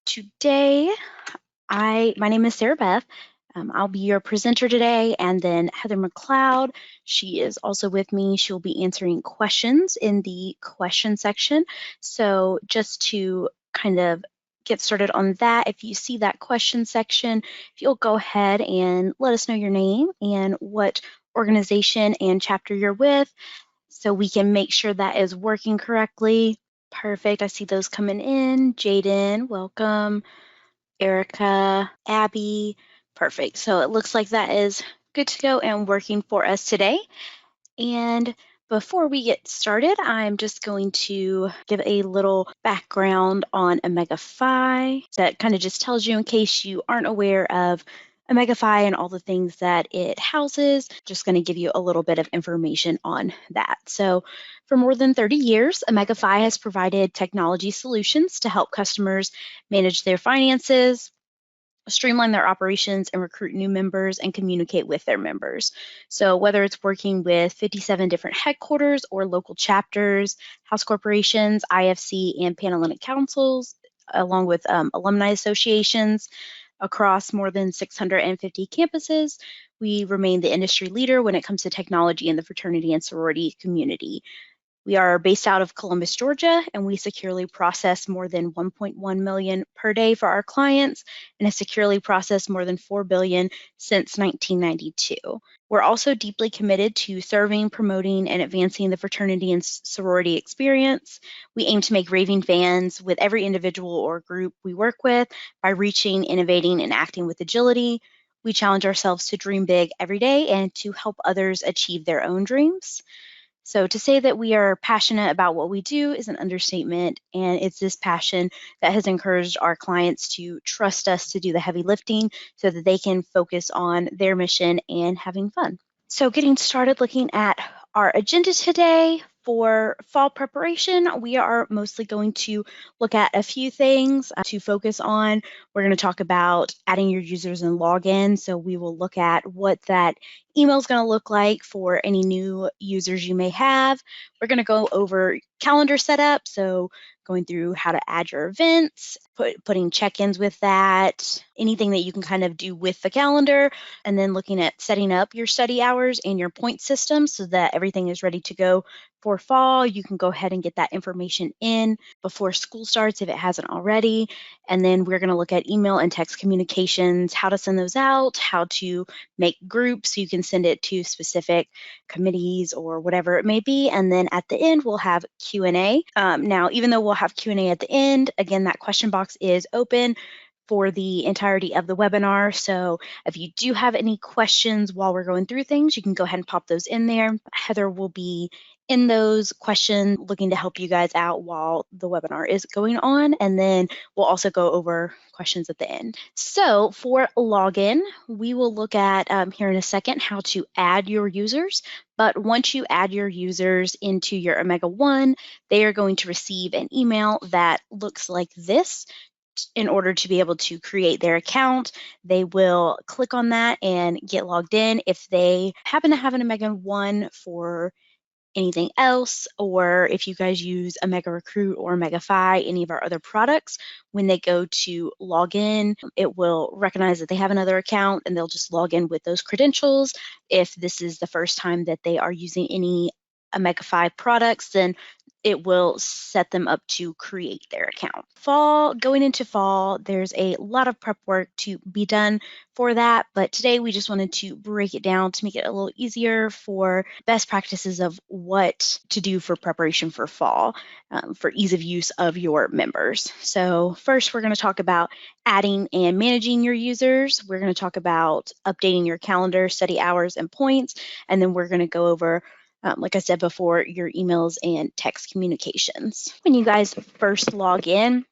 Today, my name is Sarah Beth. I'll be your presenter today, and then Heather McLeod, she is also with me. She'll be answering questions in the question section. So just to kind of get started on that, if you see that question section, if you'll go ahead and let us know your name and what organization and chapter you're with, so we can make sure that is working correctly. Perfect. I see those coming in. Jaden, welcome. Erica, Abby. Perfect. So it looks like that is good to go and working for us today. And before we get started, I'm just going to give a little background on OmegaFi that kind of just tells you, in case you aren't aware of OmegaFi and all the things that it houses, just going to give you a little bit of information on that. So for more than 30 years, OmegaFi has provided technology solutions to help customers manage their finances, streamline their operations, and recruit new members and communicate with their members. So whether it's working with 57 different headquarters or local chapters, house corporations, IFC, and Panhellenic councils, along with alumni associations across more than 650 campuses, we remain the industry leader when it comes to technology in the fraternity and sorority community. We are based out of Columbus, Georgia, and we securely process more than 1.1 million per day for our clients and have securely processed more than 4 billion since 1992. We're also deeply committed to serving, promoting, and advancing the fraternity and sorority experience. We aim to make raving fans with every individual or group we work with by reaching, innovating, and acting with agility. We challenge ourselves to dream big every day and to help others achieve their own dreams. So to say that we are passionate about what we do is an understatement, and it's this passion that has encouraged our clients to trust us to do the heavy lifting so that they can focus on their mission and having fun. So getting started looking at our agenda today for fall preparation, we are mostly going to look at a few things to focus on. We're going to talk about adding your users and login. So we will look at what that email is going to look like for any new users you may have. We're going to go over calendar setup. So going through how to add your events, putting check-ins with that, anything that you can kind of do with the calendar, and then looking at setting up your study hours and your point system so that everything is ready to go for fall. You can go ahead and get that information in before school starts if it hasn't already. And then we're going to look at email and text communications, how to send those out, how to make groups so you can send it to specific committees or whatever it may be. And then at the end, we'll have Q&A. Now, even though we'll have Q&A at the end, again, that question box is open for the entirety of the webinar. So if you do have any questions while we're going through things, you can go ahead and pop those in there. Heather will be in those questions looking to help you guys out while the webinar is going on. And then we'll also go over questions at the end. So for login, we will look at here in a second how to add your users. But once you add your users into your OmegaOne, they are going to receive an email that looks like this. In order to be able to create their account, they will click on that and get logged in. If they happen to have an OmegaOne for anything else, or if you guys use Omega Recruit or OmegaFi, any of our other products, when they go to log in, it will recognize that they have another account and they'll just log in with those credentials. If this is the first time that they are using any OmegaFi products, then it will set them up to create their account. Going into fall, there's a lot of prep work to be done for that, but today we just wanted to break it down to make it a little easier for best practices of what to do for preparation for fall, for ease of use of your members. So first, we're going to talk about adding and managing your users. We're going to talk about updating your calendar, study hours, and points, and then we're going to go over like I said before, your emails and text communications. When you guys first log in,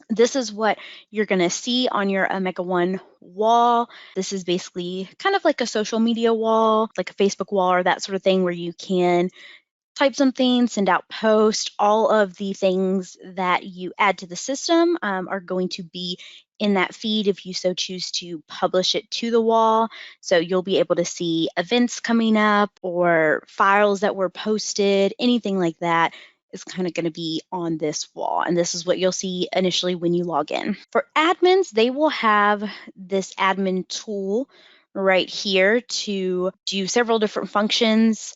this is what you're going to see on your OmegaOne wall. This is basically kind of like a social media wall, like a Facebook wall or that sort of thing, where you can type something, send out posts. All of the things that you add to the system are going to be in that feed if you so choose to publish it to the wall. So you'll be able to see events coming up or files that were posted, anything like that. is kind of going to be on this wall. And this is what you'll see initially when you log in. For admins, they will have this admin tool right here to do several different functions,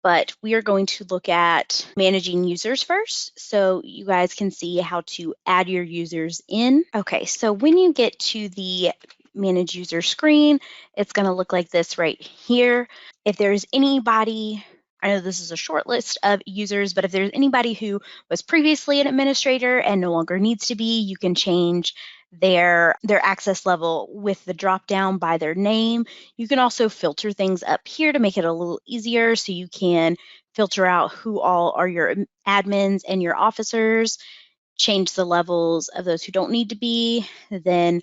but we are going to look at managing users first, so you guys can see how to add your users in. Okay, so when you get to the manage user screen, it's going to look like this right here. If there's anybody, I know this is a short list of users, but if there's anybody who was previously an administrator and no longer needs to be, you can change their access level with the drop down by their name. You can also filter things up here to make it a little easier, so you can filter out who all are your admins and your officers, change the levels of those who don't need to be, then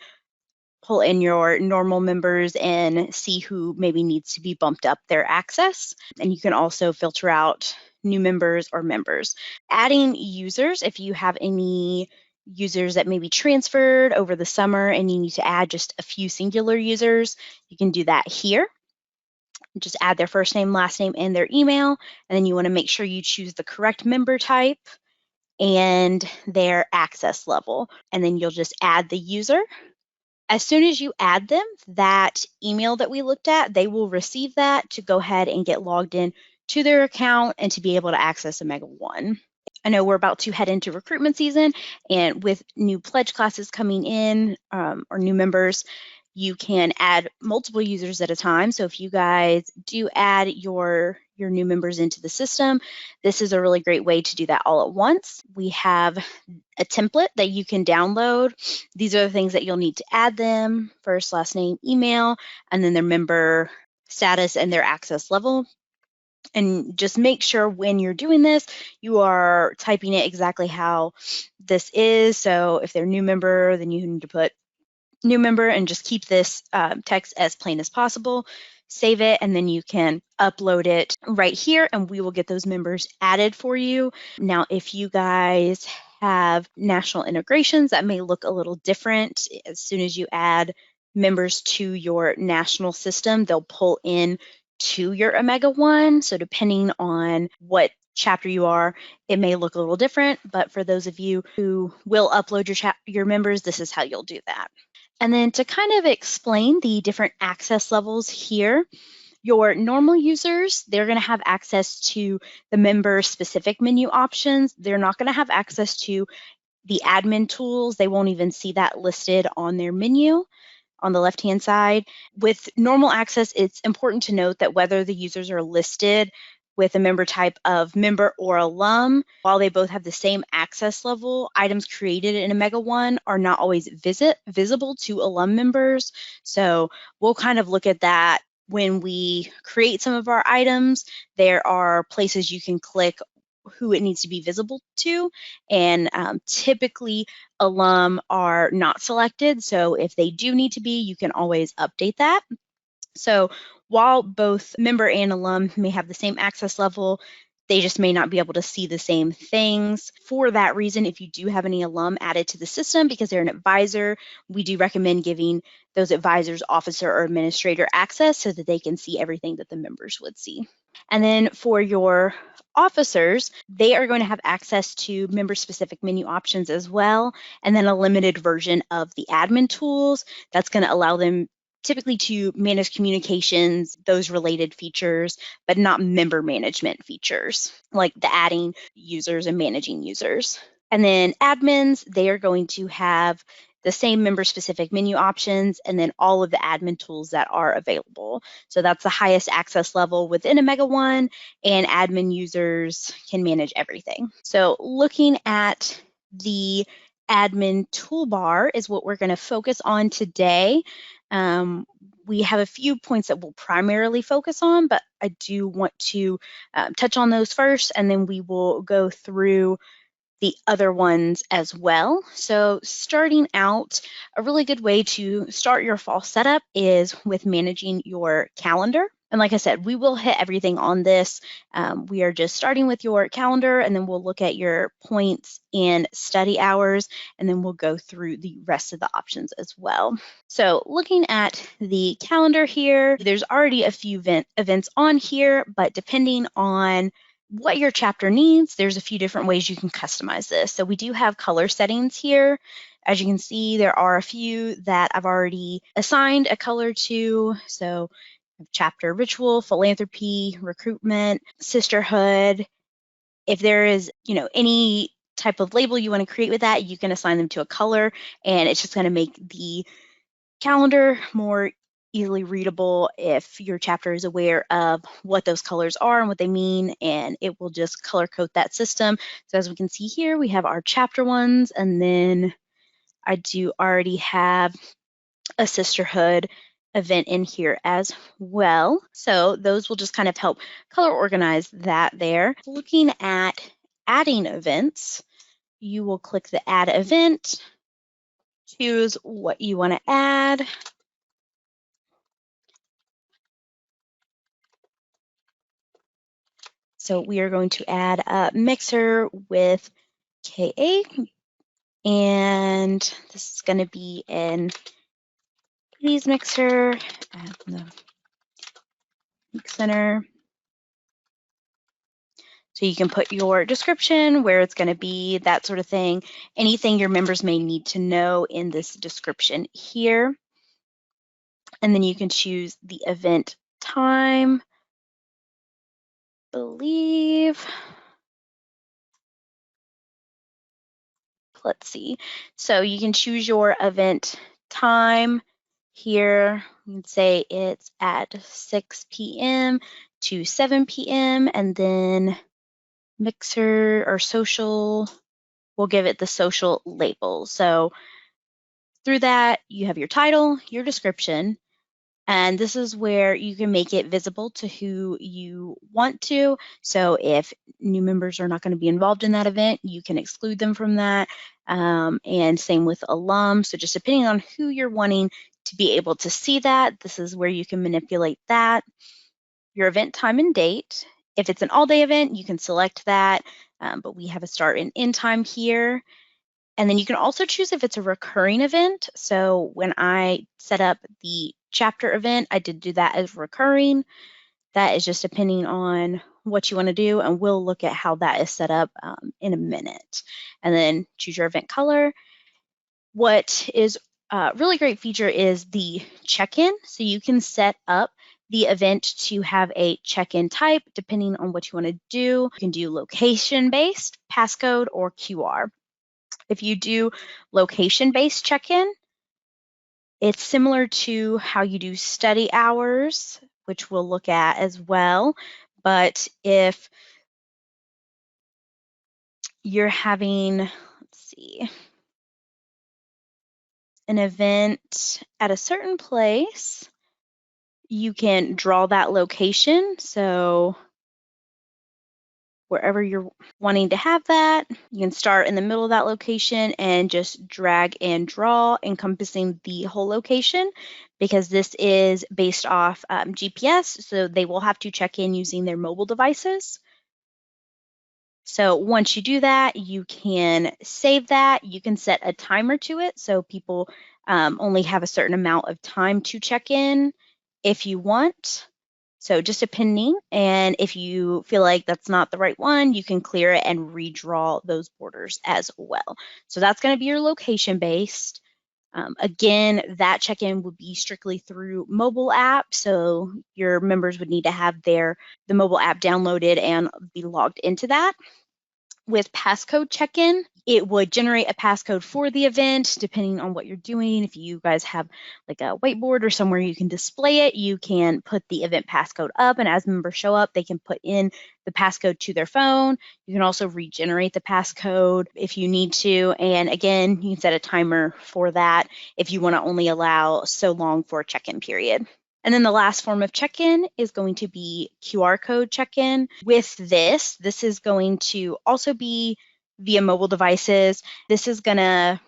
pull in your normal members and see who maybe needs to be bumped up their access. And you can also filter out new members or members. Adding users, if you have any users that may be transferred over the summer and you need to add just a few singular users, you can do that here. Just add their first name, last name, and their email. And then you want to make sure you choose the correct member type and their access level. And then you'll just add the user. As soon as you add them, that email that we looked at, they will receive that to go ahead and get logged in to their account and to be able to access OmegaOne. I know we're about to head into recruitment season, and with new pledge classes coming in or new members, you can add multiple users at a time. So if you guys do add your new members into the system, this is a really great way to do that all at once. We have a template that you can download. These are the things that you'll need to add them: first, last name, email, and then their member status and their access level. And just make sure when you're doing this, you are typing it exactly how this is. So if they're a new member, then you need to put new member and just keep this text as plain as possible. Save it, and then you can upload it right here, and we will get those members added for you. Now, if you guys have national integrations, that may look a little different. As soon as you add members to your national system, they'll pull in to your OmegaOne. So depending on what chapter you are, it may look a little different, but for those of you who will upload your members, this is how you'll do that. And then to kind of explain the different access levels here, your normal users, they're going to have access to the member-specific menu options. They're not going to have access to the admin tools. They won't even see that listed on their menu on the left-hand side. With normal access, it's important to note that whether the users are listed with a member type of member or alum, while they both have the same access level, items created in OmegaOne are not always visible to alum members. So we'll kind of look at that when we create some of our items. There are places you can click who it needs to be visible to, and typically alum are not selected. So if they do need to be, you can always update that. So while both member and alum may have the same access level, they just may not be able to see the same things. For that reason, if you do have any alum added to the system because they're an advisor, we do recommend giving those advisors, officer, or administrator access so that they can see everything that the members would see. And then for your officers, they are going to have access to member-specific menu options as well, and then a limited version of the admin tools that's going to allow them typically to manage communications, those related features, but not member management features, like the adding users and managing users. And then admins, they are going to have the same member-specific menu options and then all of the admin tools that are available. So that's the highest access level within OmegaOne, and admin users can manage everything. So looking at the admin toolbar is what we're going to focus on today. We have a few points that we'll primarily focus on, but I do want to touch on those first, and then we will go through the other ones as well. So starting out, a really good way to start your fall setup is with managing your calendar. And like I said, we will hit everything on this. We are just starting with your calendar, and then we'll look at your points and study hours, and then we'll go through the rest of the options as well. So looking at the calendar here, there's already a few events on here, but depending on what your chapter needs, there's a few different ways you can customize this. So we do have color settings here. As you can see, there are a few that I've already assigned a color to. So chapter ritual, philanthropy, recruitment, sisterhood. If there is, any type of label you want to create with that, you can assign them to a color, and it's just going to make the calendar more easily readable if your chapter is aware of what those colors are and what they mean, and it will just color code that system. So as we can see here, we have our chapter ones, and then I do already have a sisterhood event in here as well. So those will just kind of help color organize that there. Looking at adding events, you will click the add event, choose what you want to add. So we are going to add a mixer with KA, and this is going to be an 80s mixer at the Geek Center. So you can put your description, where it's going to be, that sort of thing, anything your members may need to know in this description here. And then you can choose the event time, I believe. Let's see. So you can choose your event time here. You can say it's at 6 p.m. to 7 p.m. and then mixer or social, we'll give it the social label. So through that, you have your title, your description, and this is where you can make it visible to who you want to. So if new members are not going to be involved in that event, you can exclude them from that. And same with alums. So just depending on who you're wanting to be able to see that, this is where you can manipulate that. Your event time and date. If it's an all-day event, you can select that, but we have a start and end time here. And then you can also choose if it's a recurring event. So when I set up the chapter event, I did do that as recurring. That is just depending on what you want to do, and we'll look at how that is set up in a minute. And then choose your event color. What is a really great feature is the check-in. So you can set up the event to have a check-in type depending on what you want to do. You can do location-based, passcode, or QR. If you do location-based check-in, it's similar to how you do study hours, which we'll look at as well. But if you're having, let's see, an event at a certain place, you can draw that location. So wherever you're wanting to have that, you can start in the middle of that location and just drag and draw, encompassing the whole location, because this is based off GPS, so they will have to check in using their mobile devices. So once you do that, you can save that. You can set a timer to it, so people only have a certain amount of time to check in if you want. So just depending, and if you feel like that's not the right one, you can clear it and redraw those borders as well. So that's going to be your location based. Again, that check-in would be strictly through mobile app, so your members would need to have the mobile app downloaded and be logged into that. With passcode check-in, it would generate a passcode for the event depending on what you're doing. If you guys have like a whiteboard or somewhere you can display it, you can put the event passcode up, and as members show up, they can put in the passcode to their phone. You can also regenerate the passcode if you need to, and again, you can set a timer for that if you want to only allow so long for a check-in period. And then the last form of check-in is going to be QR code check-in. With this is going to also be via mobile devices. This is going to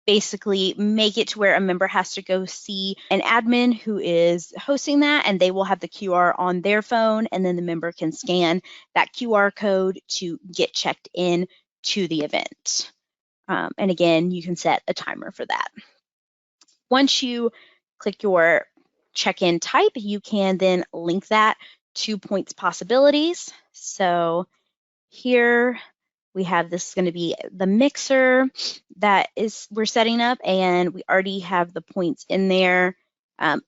basically make it to where a member has to go see an admin who is hosting that, and they will have the QR on their phone, and then the member can scan that QR code to get checked in to the event. And again, you can set a timer for that. Once you click your check-in type, you can then link that 2 points possibilities. So here we have, this is going to be the mixer that we're setting up, and we already have the points in there.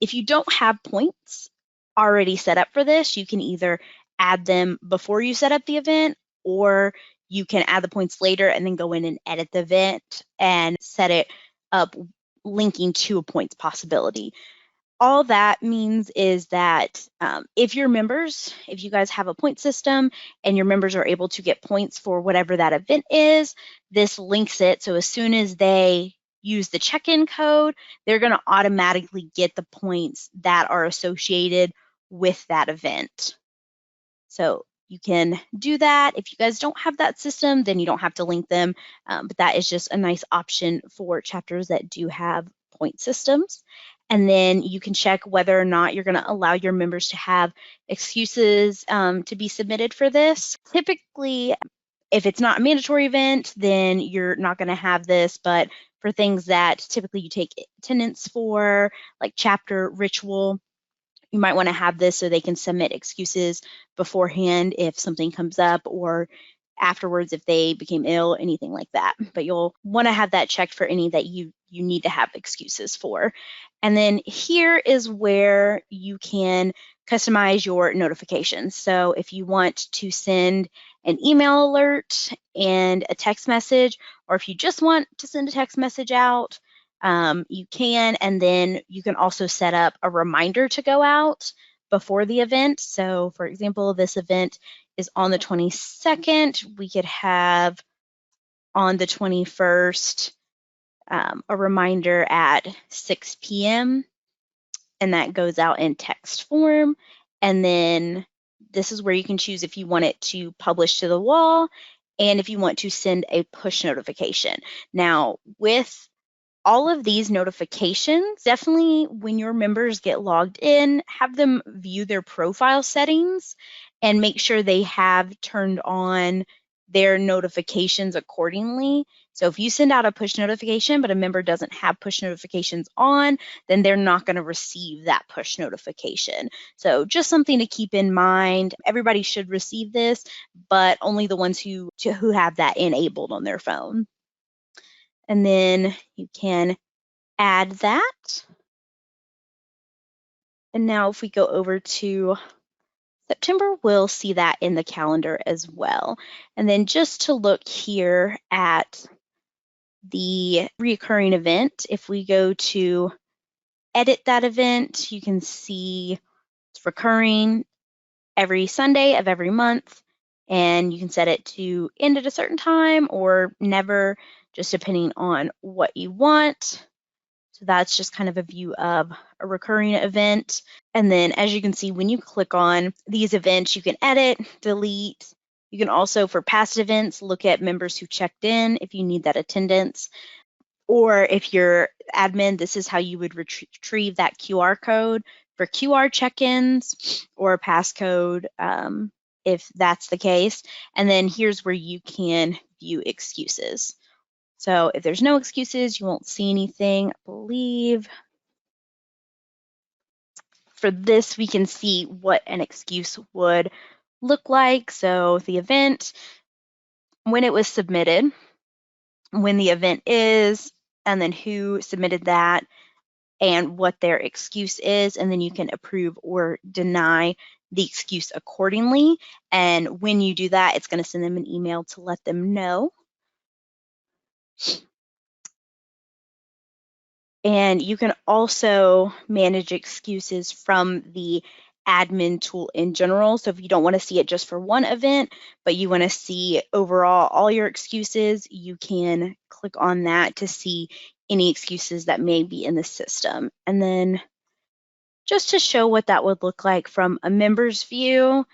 If you don't have points already set up for this, you can either add them before you set up the event, or you can add the points later and then go in and edit the event and set it up linking to a points possibility. All that means is that if you guys have a point system and your members are able to get points for whatever that event is, this links it. So as soon as they use the check-in code, they're going to automatically get the points that are associated with that event. So you can do that. If you guys don't have that system, then you don't have to link them. But that is just a nice option for chapters that do have point systems. And then you can check whether or not you're going to allow your members to have excuses to be submitted for this. Typically, if it's not a mandatory event, then you're not going to have this. But for things that typically you take attendance for, like chapter ritual, you might want to have this so they can submit excuses beforehand if something comes up, or afterwards if they became ill, anything like that. But you'll want to have that checked for any that you need to have excuses for. And then here is where you can customize your notifications. So if you want to send an email alert and a text message, or if you just want to send a text message out, you can. And then you can also set up a reminder to go out before the event. So for example, this event is on the 22nd. We could have on the 21st a reminder at 6 p.m. and that goes out in text form. And then this is where you can choose if you want it to publish to the wall and if you want to send a push notification. Now, with all of these notifications, definitely when your members get logged in, have them view their profile settings and make sure they have turned on their notifications accordingly. So if you send out a push notification, but a member doesn't have push notifications on, then they're not going to receive that push notification. So just something to keep in mind. Everybody should receive this, but only the ones who have that enabled on their phone. And then you can add that. And now if we go over to September, we'll see that in the calendar as well. And then just to look here at the recurring event, if we go to edit that event, you can see it's recurring every Sunday of every month. And you can set it to end at a certain time or never, just depending on what you want. So that's just kind of a view of a recurring event. And then as you can see, when you click on these events, you can edit, delete. You can also, for past events, look at members who checked in if you need that attendance. Or if you're admin, this is how you would retrieve that QR code for QR check-ins or a passcode if that's the case. And then here's where you can view excuses. So if there's no excuses, you won't see anything. I believe for this, we can see what an excuse would look like. So the event, when it was submitted, when the event is, and then who submitted that, and what their excuse is, and then you can approve or deny the excuse accordingly. And when you do that, it's going to send them an email to let them know. And you can also manage excuses from the admin tool in general. So if you don't want to see it just for one event, but you want to see overall all your excuses, you can click on that to see any excuses that may be in the system. And then just to show what that would look like from a member's view,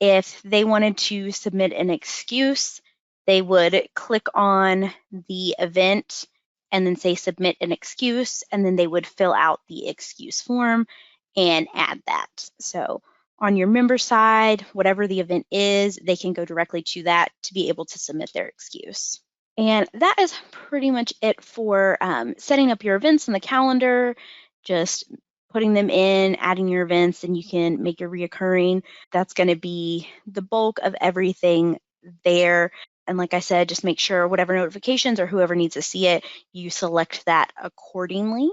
if they wanted to submit an excuse, they would click on the event and then say submit an excuse, and then they would fill out the excuse form and add that. So on your member side, whatever the event is, they can go directly to that to be able to submit their excuse. And that is pretty much it for setting up your events in the calendar. Just putting them in, adding your events, and you can make your reoccurring. That's going to be the bulk of everything there. And like I said, just make sure whatever notifications or whoever needs to see it, you select that accordingly.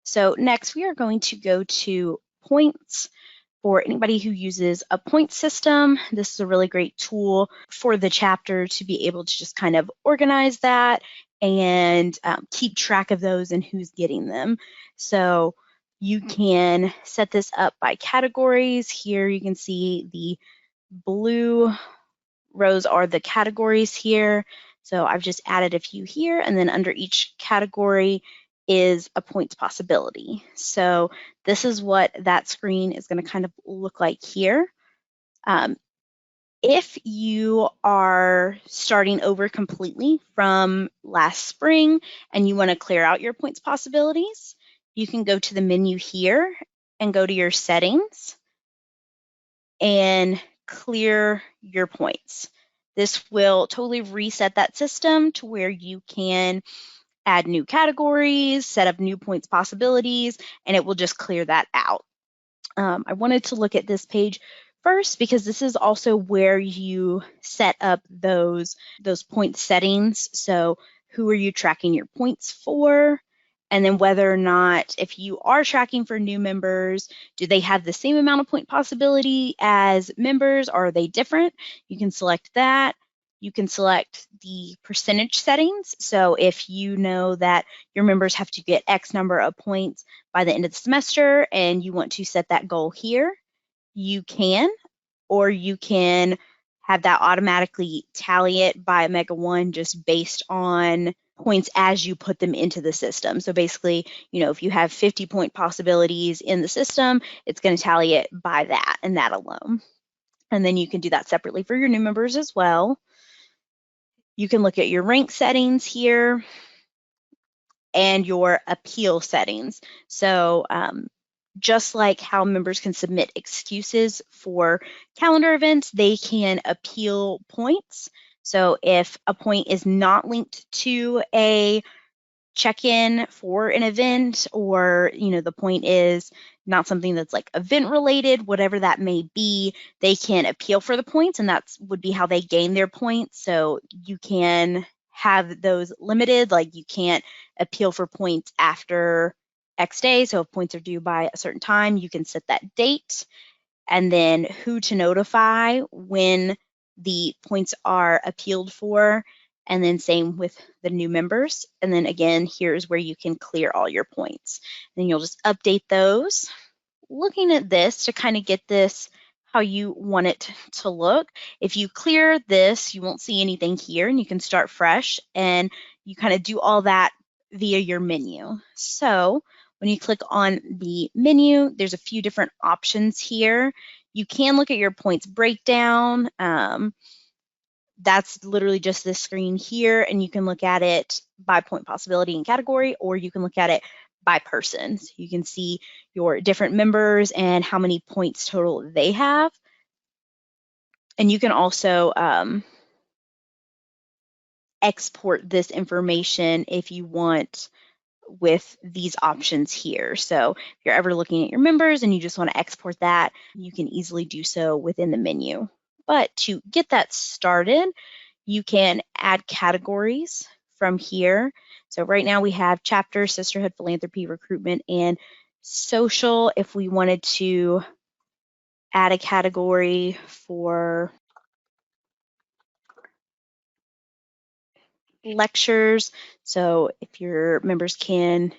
So next we are going to go to points. For anybody who uses a point system, this is a really great tool for the chapter to be able to just kind of organize that and keep track of those and who's getting them. So you can set this up by categories. Here you can see the blue rows are the categories here. So I've just added a few here, and then under each category is a points possibility. So this is what that screen is going to kind of look like here. If you are starting over completely from last spring and you want to clear out your points possibilities, you can go to the menu here and go to your settings and clear your points. This will totally reset that system to where you can add new categories, set up new points possibilities, and it will just clear that out. I wanted to look at this page first because this is also where you set up those point settings. So who are you tracking your points for? And then whether or not, if you are tracking for new members, do they have the same amount of point possibility as members, or are they different? You can select that. You can select the percentage settings. So if you know that your members have to get X number of points by the end of the semester and you want to set that goal here, you can, or you can have that automatically tally it by OmegaOne just based on points as you put them into the system. So basically, if you have 50 point possibilities in the system, it's going to tally it by that and that alone. And then you can do that separately for your new members as well. You can look at your rank settings here and your appeal settings. So just like how members can submit excuses for calendar events, they can appeal points. So if a point is not linked to a check-in for an event, or the point is not something that's like event related, whatever that may be, they can appeal for the points, and that would be how they gain their points. So you can have those limited, like you can't appeal for points after X day. So if points are due by a certain time, you can set that date, and then who to notify when the points are appealed for, and then same with the new members. And then again, here's where you can clear all your points. Then you'll just update those. Looking at this to kind of get this how you want it to look. If you clear this, you won't see anything here, and you can start fresh, and you kind of do all that via your menu. So when you click on the menu, there's a few different options here. You can look at your points breakdown. That's literally just this screen here, and you can look at it by point possibility and category, or you can look at it by person. So you can see your different members and how many points total they have. And you can also export this information if you want with these options here. So if you're ever looking at your members and you just want to export that, you can easily do so within the menu. But to get that started, you can add categories from here. So right now we have chapter, sisterhood, philanthropy, recruitment, and social. If we wanted to add a category for lectures, so if your members can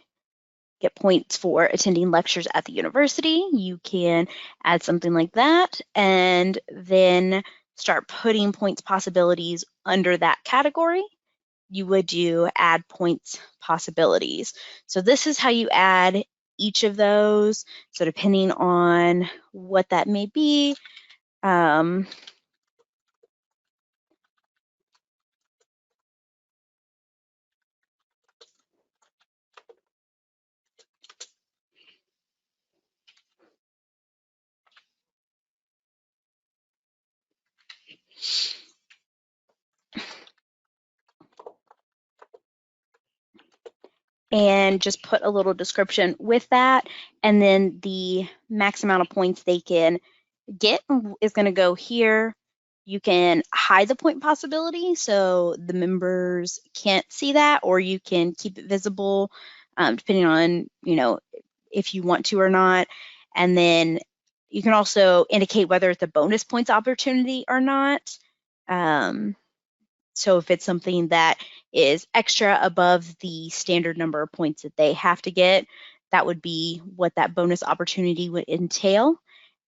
get points for attending lectures at the university, you can add something like that, and then start putting points possibilities under that category. You would do add points possibilities. So this is how you add each of those. So depending on what that may be, and just put a little description with that. And then the max amount of points they can get is going to go here. You can hide the point possibility so the members can't see that, or you can keep it visible depending on, if you want to or not. And then you can also indicate whether it's a bonus points opportunity or not. So if it's something that is extra above the standard number of points that they have to get, that would be what that bonus opportunity would entail.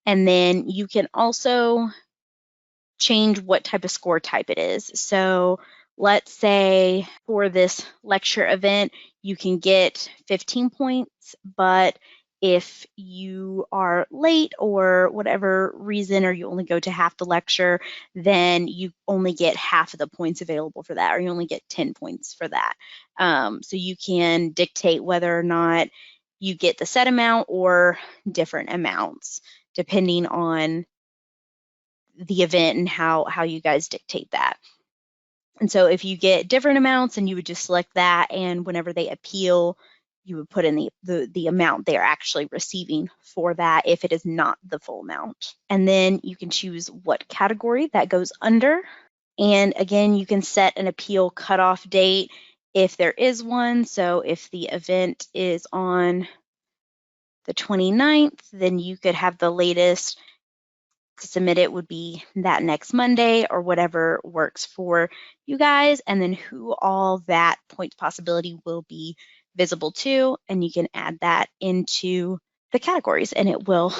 And then you can also change what type of score type it is. So let's say for this lecture event, you can get 15 points, but if you are late or whatever reason, or you only go to half the lecture, then you only get half of the points available for that, or you only get 10 points for that. So you can dictate whether or not you get the set amount or different amounts, depending on the event and how you guys dictate that. And so if you get different amounts, and you would just select that, and whenever they appeal, you would put in the amount they're actually receiving for that if it is not the full amount. And then you can choose what category that goes under. And again, you can set an appeal cutoff date if there is one. So if the event is on the 29th, then you could have the latest to submit it would be that next Monday, or whatever works for you guys, and then who all that point possibility will be visible to, and you can add that into the categories and it will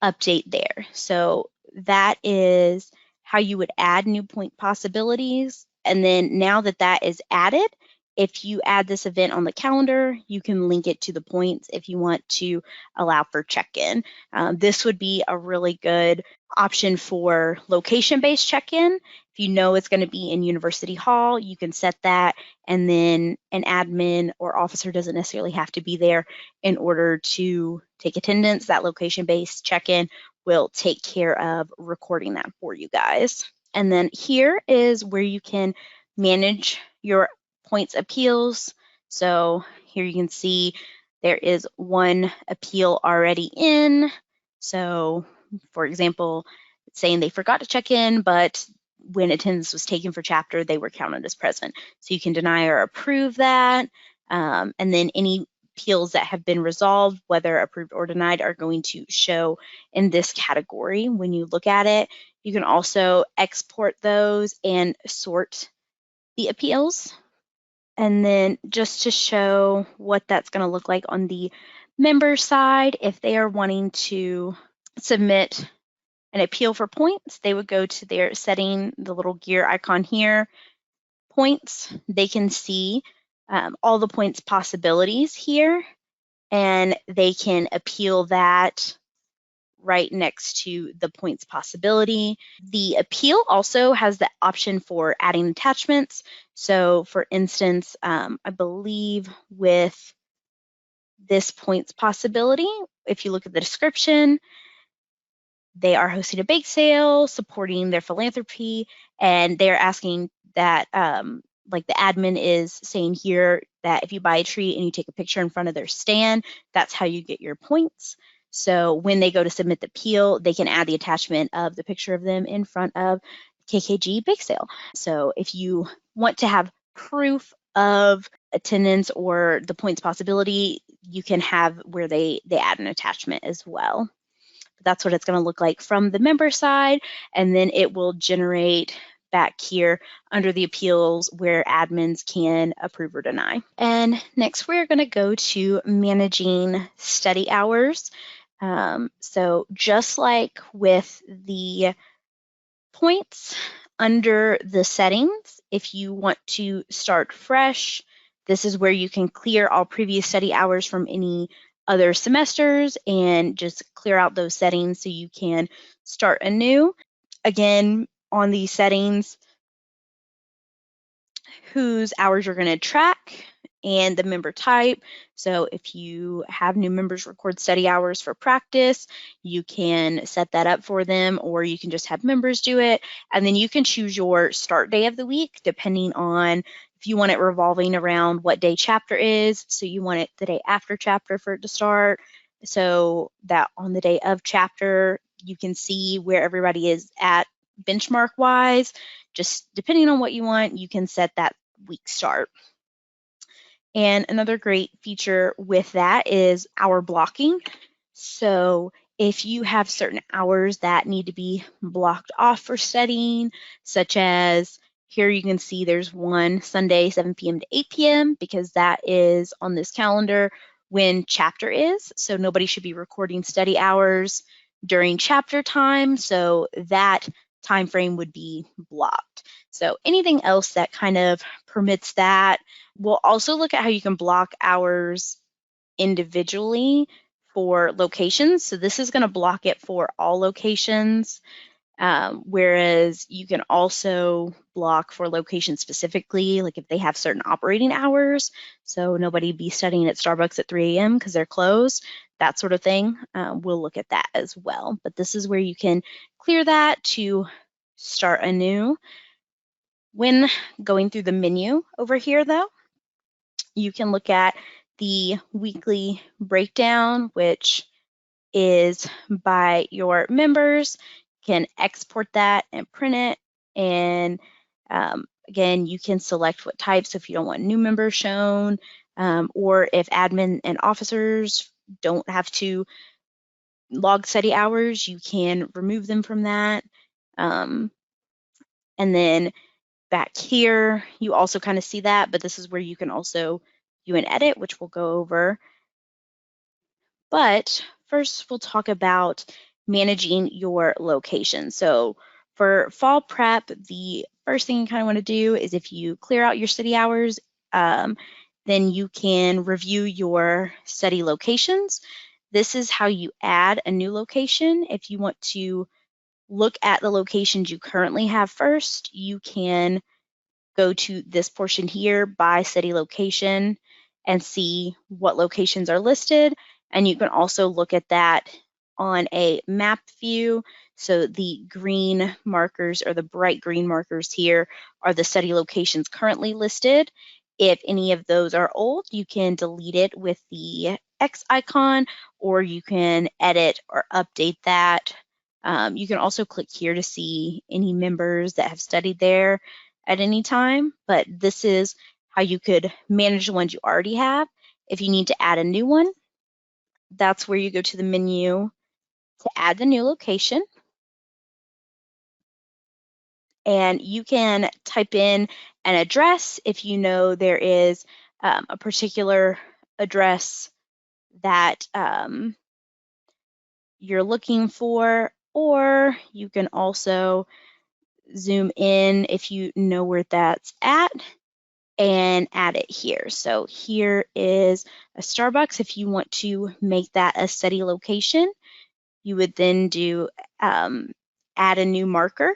update there. So that is how you would add new point possibilities. And then now that that is added, if you add this event on the calendar, you can link it to the points if you want to allow for check-in. This would be a really good option for location-based check-in. If you know it's going to be in University Hall, you can set that, and then an admin or officer doesn't necessarily have to be there in order to take attendance. That location-based check-in will take care of recording that for you guys. And then here is where you can manage your points appeals. So here you can see there is one appeal already in. So for example, it's saying they forgot to check in, but when attendance was taken for chapter, they were counted as present. So you can deny or approve that. And then any appeals that have been resolved, whether approved or denied, are going to show in this category when you look at it. You can also export those and sort the appeals. And then just to show what that's going to look like on the member side, if they are wanting to submit an appeal for points, they would go to their setting, the little gear icon here, points. They can see all the points possibilities here, and they can appeal that right next to the points possibility. The appeal also has the option for adding attachments. So for instance, I believe with this points possibility, if you look at the description, they are hosting a bake sale, supporting their philanthropy, and they're asking that, like the admin is saying here, that if you buy a treat and you take a picture in front of their stand, that's how you get your points. So when they go to submit the appeal, they can add the attachment of the picture of them in front of KKG bake sale. So if you want to have proof of attendance or the points possibility, you can have where they add an attachment as well. That's what it's going to look like from the member side, and then it will generate back here under the appeals where admins can approve or deny. And next we're going to go to managing study hours. So just like with the points under the settings, if you want to start fresh, this is where you can clear all previous study hours from any other semesters and just clear out those settings so you can start anew. Again, on these settings, whose hours you're going to track and the member type. So if you have new members record study hours for practice, you can set that up for them, or you can just have members do it. And then you can choose your start day of the week depending on if if you want it revolving around what day chapter is, so you want it the day after chapter for it to start, so that on the day of chapter, you can see where everybody is at benchmark wise. Just depending on what you want, you can set that week start. And another great feature with that is hour blocking. So if you have certain hours that need to be blocked off for studying, such as here you can see there's one Sunday, 7 p.m. to 8 p.m., because that is on this calendar when chapter is. So nobody should be recording study hours during chapter time. So that time frame would be blocked. So anything else that kind of permits that. We'll also look at how you can block hours individually for locations. So this is going to block it for all locations, whereas you can also block for locations specifically, like if they have certain operating hours. So nobody be studying at Starbucks at 3 a.m. because they're closed, that sort of thing. We'll look at that as well. But this is where you can clear that to start anew. When going through the menu over here, though, you can look at the weekly breakdown, which is by your members. You can export that and print it. And again, you can select what types if you don't want new members shown, or if admin and officers don't have to log study hours, you can remove them from that. And then back here, you also kind of see that, but this is where you can also view and edit, which we'll go over. But first, we'll talk about managing your location. So for fall prep, the first thing you kind of want to do is if you clear out your study hours, then you can review your study locations. This is how you add a new location. If you want to look at the locations you currently have first, you can go to this portion here by study location and see what locations are listed. And you can also look at that on a map view. So the green markers or the bright green markers here are the study locations currently listed. If any of those are old, you can delete it with the X icon, or you can edit or update that. You can also click here to see any members that have studied there at any time, but this is how you could manage the ones you already have. If you need to add a new one, that's where you go to the menu to add the new location. And you can type in an address if you know there is a particular address that you're looking for, or you can also zoom in if you know where that's at and add it here. So here is a Starbucks. If you want to make that a study location, you would then do add a new marker,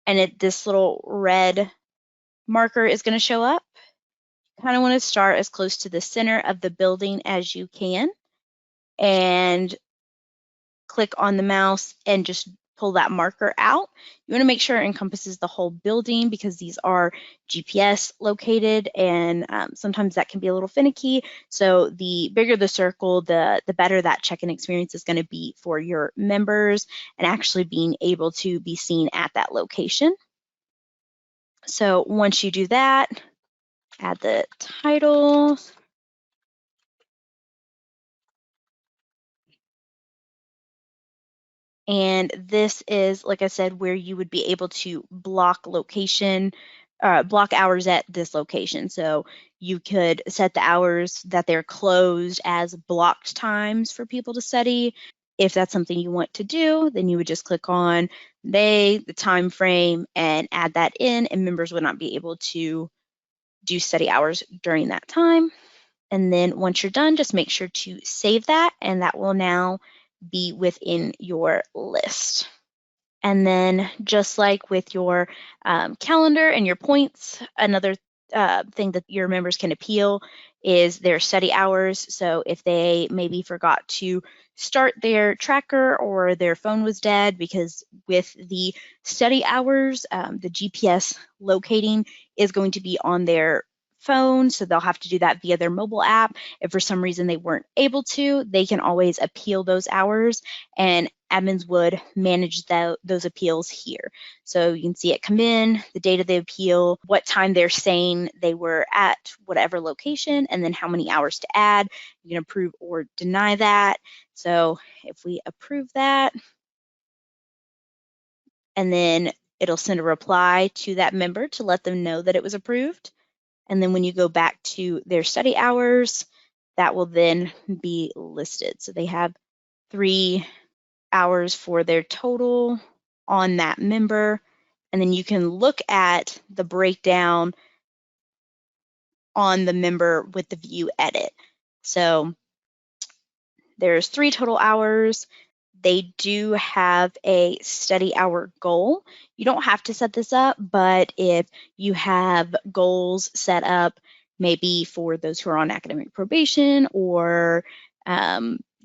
and this little red marker is going to show up. You kind of want to start as close to the center of the building as you can, and click on the mouse and just pull that marker out. You want to make sure it encompasses the whole building because these are GPS located, and sometimes that can be a little finicky. So the bigger the circle, the better that check-in experience is going to be for your members and actually being able to be seen at that location. So once you do that, add the title. And this is, like I said, where you would be able to block block hours at this location. So you could set the hours that they're closed as blocked times for people to study. If that's something you want to do, then you would just click on the time frame, and add that in, and members would not be able to do study hours during that time. And then once you're done, just make sure to save that, and that will now be within your list. And then just like with your calendar and your points, another thing that your members can appeal is their study hours. So if they maybe forgot to start their tracker or their phone was dead, because with the study hours, the GPS locating is going to be on their phone, so they'll have to do that via their mobile app. If for some reason they weren't able to, they can always appeal those hours, and admins would manage those appeals here. So you can see it come in, the date of the appeal, what time they're saying they were at whatever location, and then how many hours to add. You can approve or deny that. So if we approve that, and then it'll send a reply to that member to let them know that it was approved. And then when you go back to their study hours, that will then be listed. So they have 3 hours for their total on that member. And then you can look at the breakdown on the member with the view edit. So there's 3 total hours. They do have a study hour goal. You don't have to set this up, but if you have goals set up, maybe for those who are on academic probation or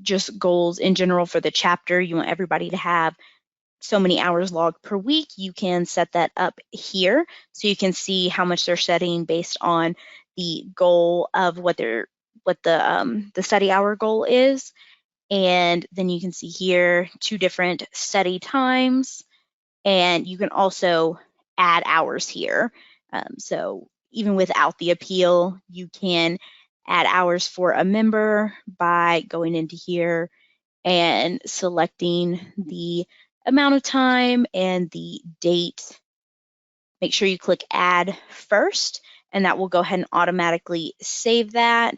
just goals in general for the chapter, you want everybody to have so many hours logged per week, you can set that up here. So you can see how much they're setting based on the goal of what the study hour goal is. And then you can see here 2 different study times, and you can also add hours here. So even without the appeal, you can add hours for a member by going into here and selecting the amount of time and the date. Make sure you click add first, and that will go ahead and automatically save that.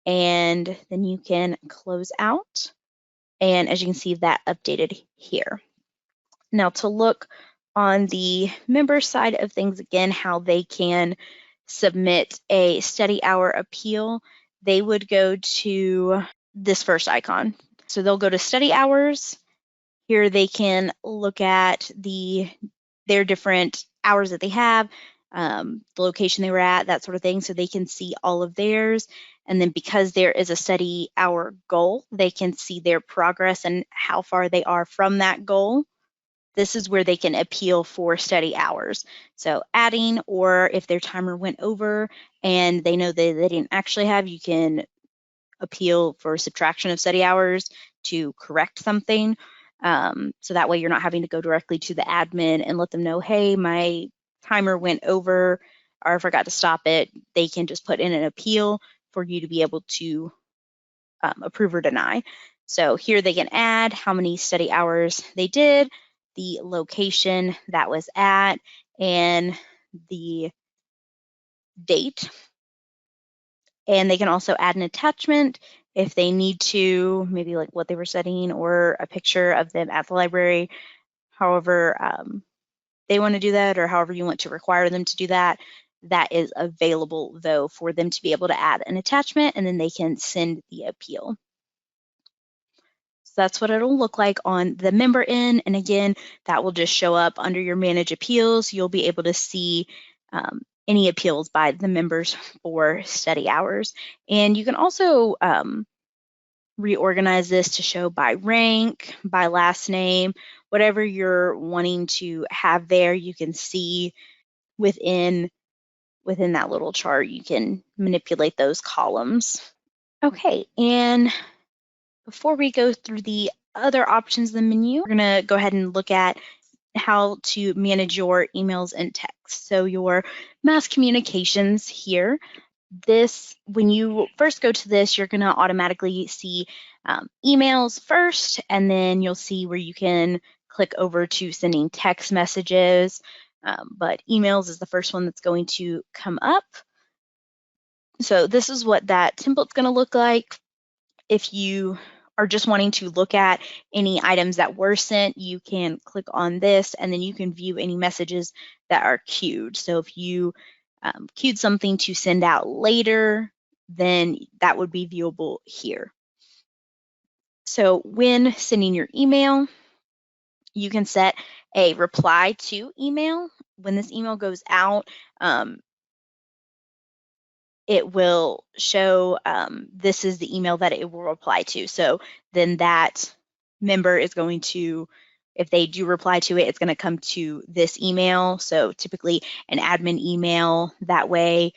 And then you can close out. And as you can see, that updated here. Now to look on the member side of things again, how they can submit a study hour appeal, they would go to this first icon. So they'll go to study hours. Here they can look at their different hours that they have, the location they were at, that sort of thing, so they can see all of theirs. And then because there is a study hour goal, they can see their progress and how far they are from that goal. This is where they can appeal for study hours. So adding, or if their timer went over and they know that they didn't actually have, you can appeal for subtraction of study hours to correct something. So that way you're not having to go directly to the admin and let them know, hey, my timer went over or I forgot to stop it. They can just put in an appeal for you to be able to approve or deny. So here they can add how many study hours they did, the location that was at, and the date. And they can also add an attachment if they need to, maybe like what they were studying or a picture of them at the library, however they want to do that, or however you want to require them to do that. That is available, though, for them to be able to add an attachment, and then they can send the appeal. So that's what it'll look like on the member end. And again, that will just show up under your Manage Appeals. You'll be able to see any appeals by the members for study hours. And you can also reorganize this to show by rank, by last name, whatever you're wanting to have there, you can see within that little chart. You can manipulate those columns. Okay, and before we go through the other options in the menu, we're going to go ahead and look at how to manage your emails and text. So your mass communications here, when you first go to this, you're going to automatically see emails first, and then you'll see where you can click over to sending text messages. But emails is the first one that's going to come up. So this is what that template's going to look like. If you are just wanting to look at any items that were sent, you can click on this, and then you can view any messages that are queued. So if you queued something to send out later, then that would be viewable here. So when sending your email, you can set a reply to email. When this email goes out, it will show this is the email that it will reply to. So then that member is going to, if they do reply to it, it's going to come to this email. So typically an admin email, that way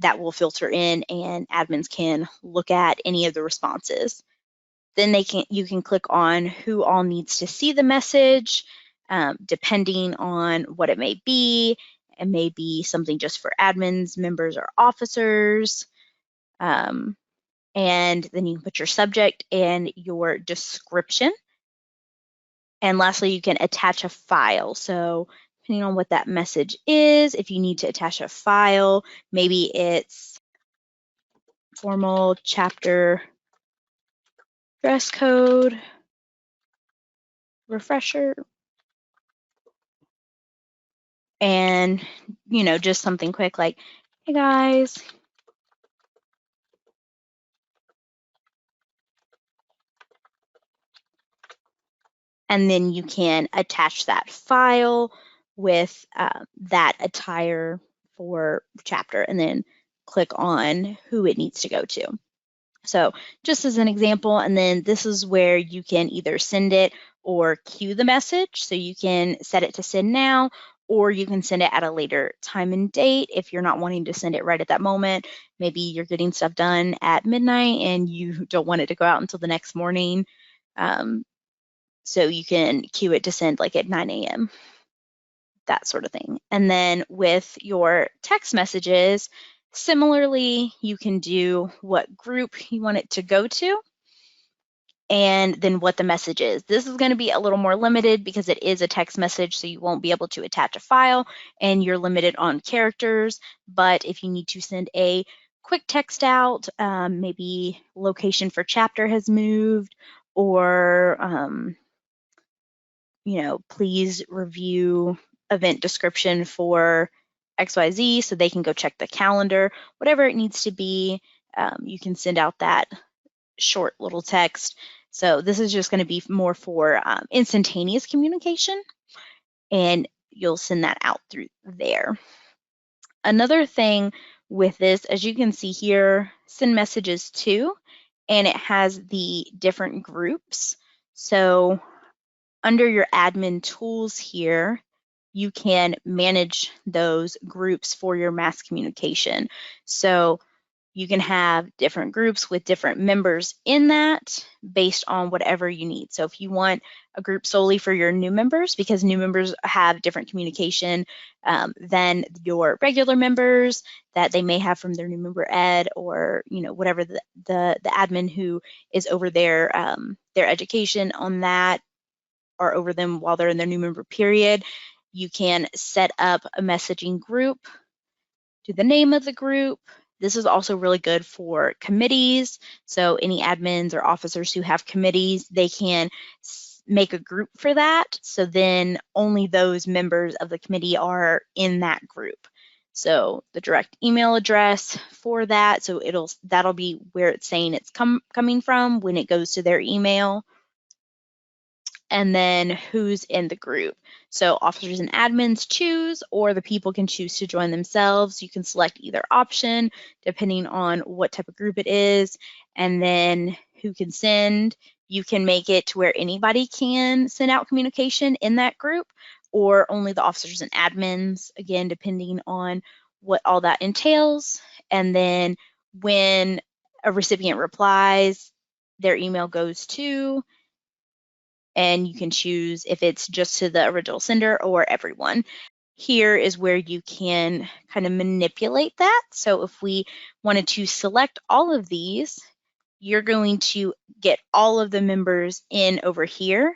that will filter in and admins can look at any of the responses. Then you can click on who all needs to see the message, depending on what it may be. It may be something just for admins, members, or officers. And then you can put your subject and your description. And lastly, you can attach a file. So depending on what that message is, if you need to attach a file, maybe it's formal chapter dress code refresher, and just something quick like, hey guys, and then you can attach that file with that attire for chapter and then click on who it needs to go to. So just as an example, and then this is where you can either send it or queue the message. So you can set it to send now, or you can send it at a later time and date if you're not wanting to send it right at that moment. Maybe you're getting stuff done at midnight and you don't want it to go out until the next morning. So you can queue it to send like at 9 a.m., that sort of thing. And then with your text messages, similarly, you can do what group you want it to go to and then what the message is. This is going to be a little more limited because it is a text message, so you won't be able to attach a file and you're limited on characters. But if you need to send a quick text out, maybe location for chapter has moved, or please review event description for XYZ so they can go check the calendar, whatever it needs to be, you can send out that short little text. So this is just going to be more for instantaneous communication, and you'll send that out through there. Another thing with this, as you can see here, send messages to, and it has the different groups. So under your admin tools here, you can manage those groups for your mass communication. So you can have different groups with different members in that based on whatever you need. So if you want a group solely for your new members, because new members have different communication than your regular members that they may have from their new member ed, or whatever the admin who is over their education on that, or over them while they're in their new member period, you can set up a messaging group, do the name of the group. This is also really good for committees. So any admins or officers who have committees, they can make a group for that. So then only those members of the committee are in that group. So the direct email address for that, so that'll be where it's saying it's coming from when it goes to their email. And then who's in the group. So officers and admins choose, or the people can choose to join themselves. You can select either option depending on what type of group it is. And then who can send. You can make it to where anybody can send out communication in that group, or only the officers and admins, again, depending on what all that entails. And then when a recipient replies, their email goes to, and you can choose if it's just to the original sender or everyone. Here is where you can kind of manipulate that. So if we wanted to select all of these, you're going to get all of the members in over here.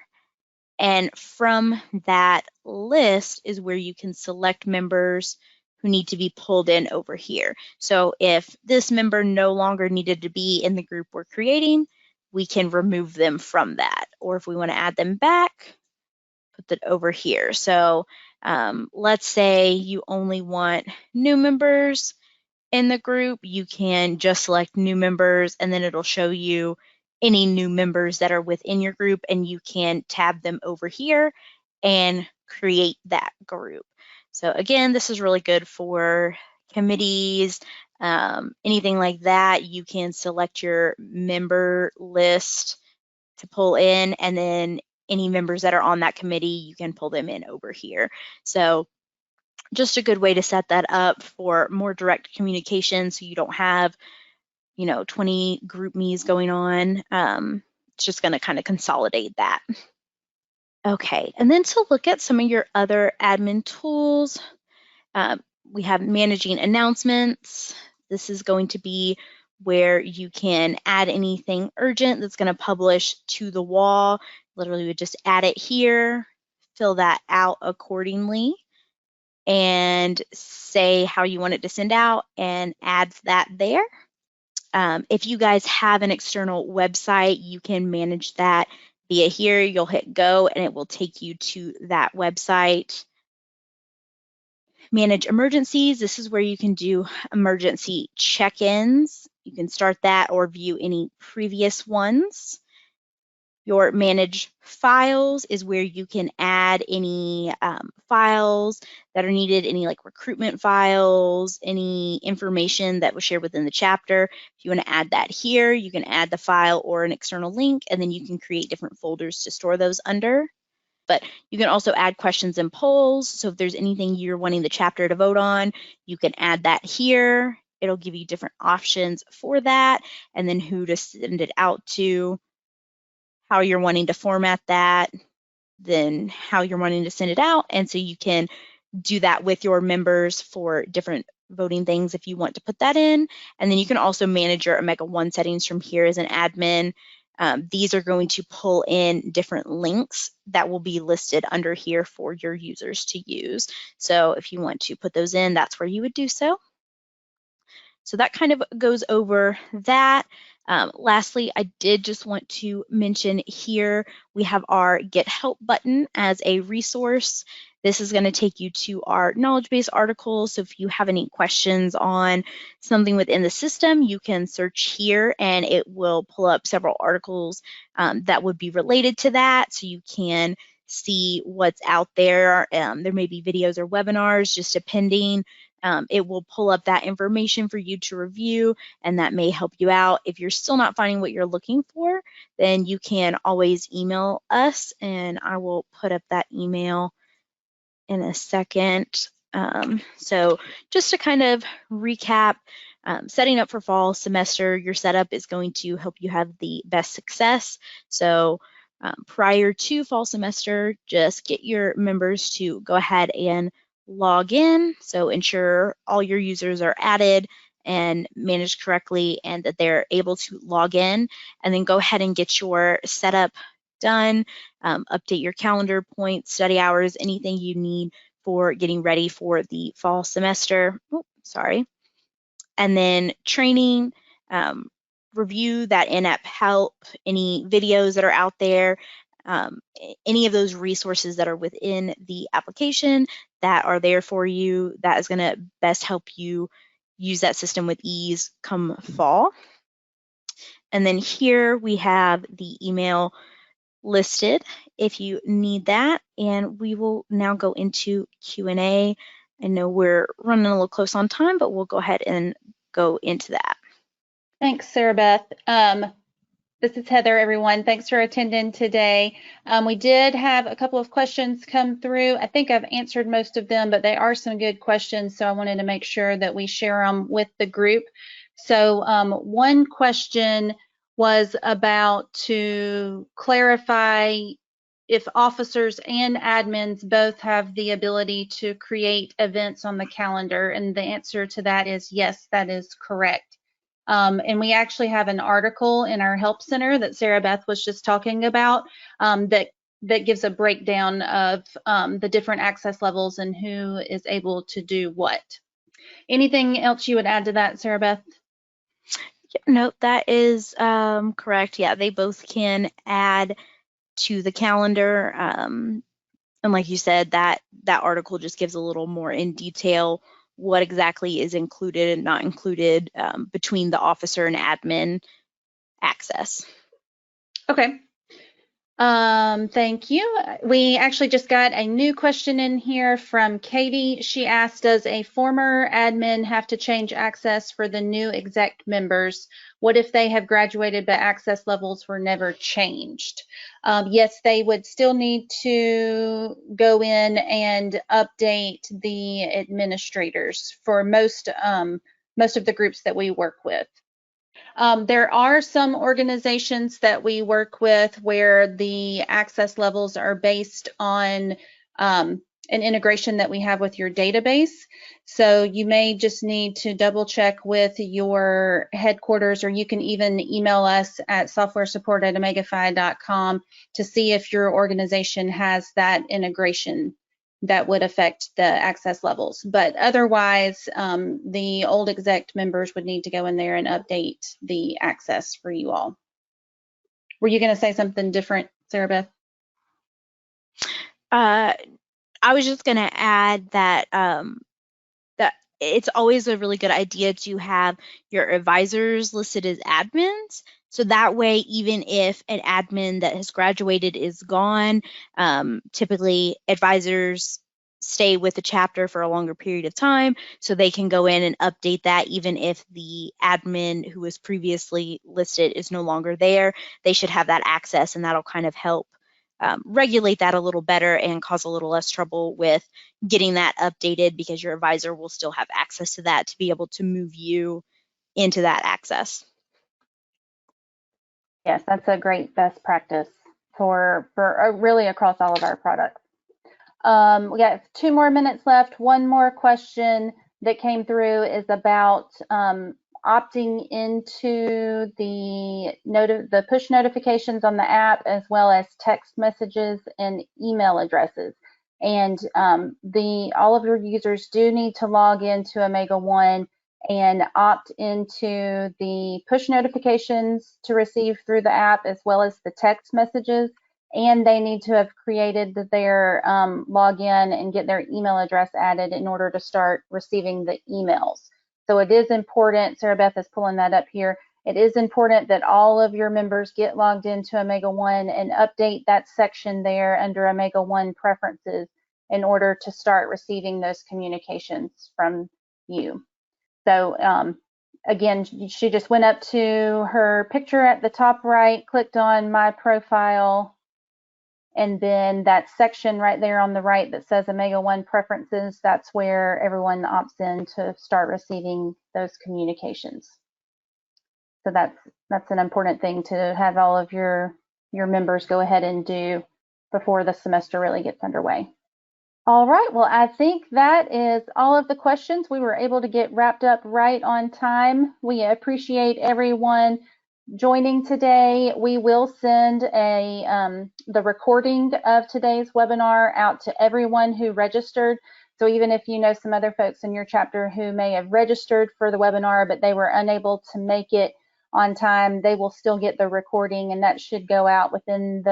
And from that list is where you can select members who need to be pulled in over here. So if this member no longer needed to be in the group we're creating, we can remove them from that. Or if we want to add them back, put that over here. So let's say you only want new members in the group, you can just select new members, and then it'll show you any new members that are within your group, and you can tab them over here and create that group. So again, this is really good for committees, anything like that, you can select your member list to pull in, and then any members that are on that committee, you can pull them in over here. So just a good way to set that up for more direct communication so you don't have, 20 group me's going on. It's just going to kind of consolidate that. Okay, and then to look at some of your other admin tools, we have managing announcements. This is going to be where you can add anything urgent that's going to publish to the wall. Literally, we just add it here, fill that out accordingly, and say how you want it to send out and add that there. If you guys have an external website, you can manage that via here. You'll hit go and it will take you to that website. Manage emergencies. This is where you can do emergency check-ins. You can start that or view any previous ones. Your manage files is where you can add any files that are needed, any like recruitment files, any information that was shared within the chapter. If you want to add that here, you can add the file or an external link, and then you can create different folders to store those under. But you can also add questions and polls. So if there's anything you're wanting the chapter to vote on, you can add that here. It'll give you different options for that, and then who to send it out to, how you're wanting to format that, then how you're wanting to send it out. And so you can do that with your members for different voting things if you want to put that in. And then you can also manage your OmegaOne settings from here as an admin. These are going to pull in different links that will be listed under here for your users to use. So if you want to put those in, that's where you would do so. So that kind of goes over that. Lastly, I did just want to mention here, we have our Get Help button as a resource. This is going to take you to our knowledge base articles. So if you have any questions on something within the system, you can search here and it will pull up several articles that would be related to that. So you can see what's out there. There may be videos or webinars, just depending. It will pull up that information for you to review, and that may help you out. If you're still not finding what you're looking for, then you can always email us, and I will put up that email in a second. So just to kind of recap, setting up for fall semester, your setup is going to help you have the best success. So prior to fall semester, just get your members to go ahead and log in. So ensure all your users are added and managed correctly and that they're able to log in, and then go ahead and get your setup done. Update your calendar, points, study hours, anything you need for getting ready for the fall semester. And then training, review that in-app help, any videos that are out there, any of those resources that are within the application that are there for you, that is going to best help you use that system with ease come fall. And then here we have the email listed if you need that, and we will now go into Q&A. I know we're running a little close on time, but we'll go ahead and go into that. Thanks, Sarah Beth. This is Heather, everyone. Thanks for attending today. We did have a couple of questions come through. I think I've answered most of them, but they are some good questions, so I wanted to make sure that we share them with the group. So one question was about to clarify if officers and admins both have the ability to create events on the calendar, and the answer to that is yes, that is correct. And we actually have an article in our help center that Sarah Beth was just talking about that gives a breakdown of the different access levels and who is able to do what. Anything else you would add to that, Sarah Beth? No, that is correct. Yeah, they both can add to the calendar. And like you said, that article just gives a little more in detail what exactly is included and not included between the officer and admin access. Okay. Thank you. We actually just got a new question in here from Katie. She asked, does a former admin have to change access for the new exec members? What if they have graduated but access levels were never changed? Yes, they would still need to go in and update the administrators for most of the groups that we work with. There are some organizations that we work with where the access levels are based on an integration that we have with your database. So you may just need to double check with your headquarters, or you can even email us at softwaresupport@omegafy.com to see if your organization has that integration that would affect the access levels. But otherwise, the old exec members would need to go in there and update the access for you all. Were you going to say something different, Sarah Beth? I was just going to add that that it's always a really good idea to have your advisors listed as admins. So that way, even if an admin that has graduated is gone, typically advisors stay with the chapter for a longer period of time, so they can go in and update that even if the admin who was previously listed is no longer there. They should have that access, and that'll kind of help regulate that a little better and cause a little less trouble with getting that updated, because your advisor will still have access to that to be able to move you into that access. Yes, that's a great best practice for really across all of our products. We got 2 more minutes left. One more question that came through is about opting into the push notifications on the app, as well as text messages and email addresses. And all of your users do need to log into OmegaOne and opt into the push notifications to receive through the app, as well as the text messages. And they need to have created their login and get their email address added in order to start receiving the emails. So it is important, Sarah Beth is pulling that up here, it is important that all of your members get logged into OmegaOne and update that section there under OmegaOne preferences in order to start receiving those communications from you. So again, she just went up to her picture at the top right, clicked on my profile, and then that section right there on the right that says OmegaOne preferences, that's where everyone opts in to start receiving those communications. So that's an important thing to have all of your members go ahead and do before the semester really gets underway. All right, well, I think that is all of the questions. We were able to get wrapped up right on time. We appreciate everyone joining today. We will send the recording of today's webinar out to everyone who registered. So even if you know some other folks in your chapter who may have registered for the webinar, but they were unable to make it on time, they will still get the recording, and that should go out within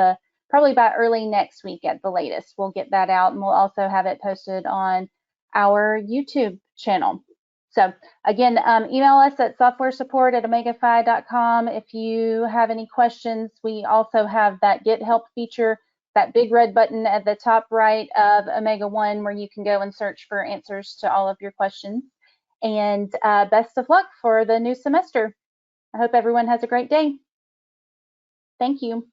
probably by early next week at the latest. We'll get that out, and we'll also have it posted on our YouTube channel. So again, email us at softwaresupport@omegafy.com if you have any questions. We also have that Get Help feature, that big red button at the top right of OmegaOne, where you can go and search for answers to all of your questions. And best of luck for the new semester. I hope everyone has a great day. Thank you.